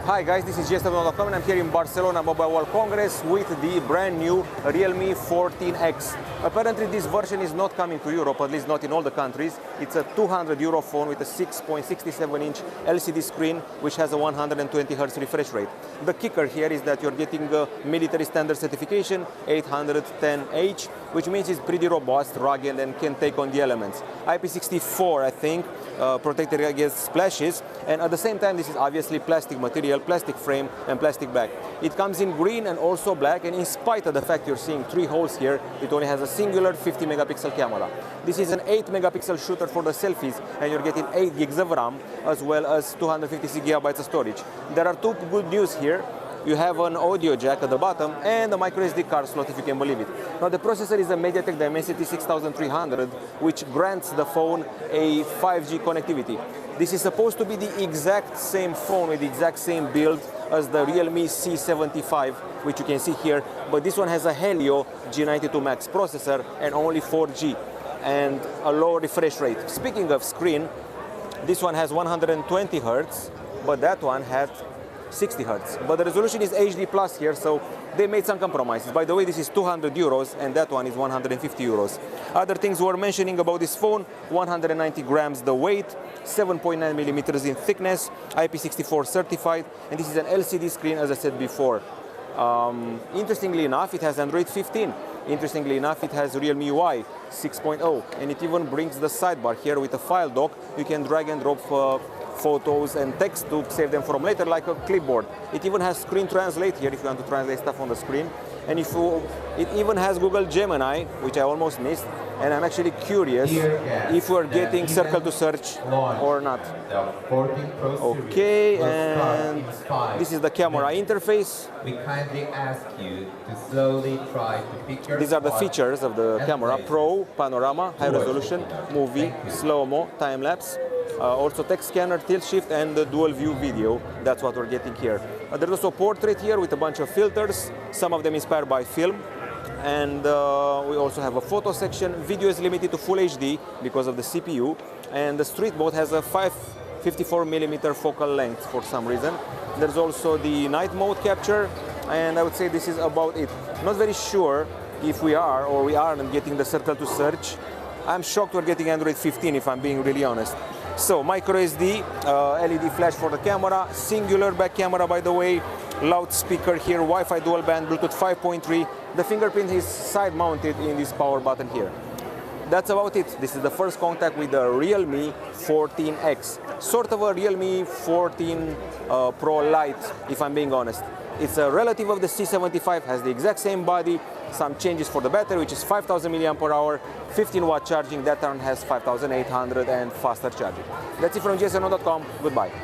Hi guys, this is GSMDome and I'm here in Barcelona Mobile World Congress with the brand new realme 14X. Apparently this version is not coming to Europe, at least not in all the countries. It's a €200 phone with a 6.67-inch LCD screen which has a 120Hz refresh rate. The kicker here is that you're getting a military standard certification 810H, which means it's pretty robust, rugged and can take on the elements. IP64, I think, protected against splashes, and at the same time this is obviously plastic material, plastic frame and plastic back. It comes in green and also black, and in spite of the fact you're seeing 3 holes here, it only has a singular 50 megapixel camera. This is an 8 megapixel shooter for the selfies, and you're getting 8 gigs of RAM as well as 256 gigabytes of storage. There are 2 good news here. You have an audio jack at the bottom and a microSD card slot, if you can believe it. Now the processor is a MediaTek Dimensity 6300, which grants the phone a 5G connectivity. This is supposed to be the exact same phone with the exact same build as the Realme C75, which you can see here, but this one has a Helio G92 Max processor and only 4G and a low refresh rate. Speaking of screen, this one has 120 Hz, but that one had 60 Hz. But the resolution is HD plus here, so they made some compromises. By the way, this is €200 and that one is €150. Other things we're mentioning about this phone: 190 grams the weight, 7.9 millimeters in thickness, IP64 certified, and this is an LCD screen, as I said before. Interestingly enough, it has Android 15. Interestingly enough, it has Realme UI 6.0, and it even brings the sidebar here with a file dock. You can drag and drop photos and text to save them from later, like a clipboard. It even has screen translate here if you want to translate stuff on the screen. And it even has Google Gemini, which I almost missed. And I'm actually curious if we're getting circle to search or not. Okay, and this is the camera interface. We kindly ask you to slowly try to pick your. These are the features of the camera: Pro, Panorama, High Resolution, Movie, Slow-Mo, Time Lapse. Also text scanner, tilt shift, and the dual view video. That's what we're getting here. There's also portrait here with a bunch of filters, some of them inspired by film. And we also have a photo section. Video is limited to Full HD because of the CPU. And the street mode has a 54mm focal length for some reason. There's also the night mode capture. And I would say this is about it. Not very sure if we are or we aren't getting the circle to search. I'm shocked we're getting Android 15, if I'm being really honest. So microSD, LED flash for the camera, singular back camera, by the way, loudspeaker here, Wi-Fi dual band, Bluetooth 5.3. The fingerprint is side mounted in this power button here. That's about it. This is the first contact with the Realme 14X. Sort of a Realme 14 Pro Lite, if I'm being honest. It's a relative of the C75, has the exact same body, some changes for the battery, which is 5000 mAh, 15 watt charging. That one has 5800 and faster charging. That's it from GSMDome.com. Goodbye.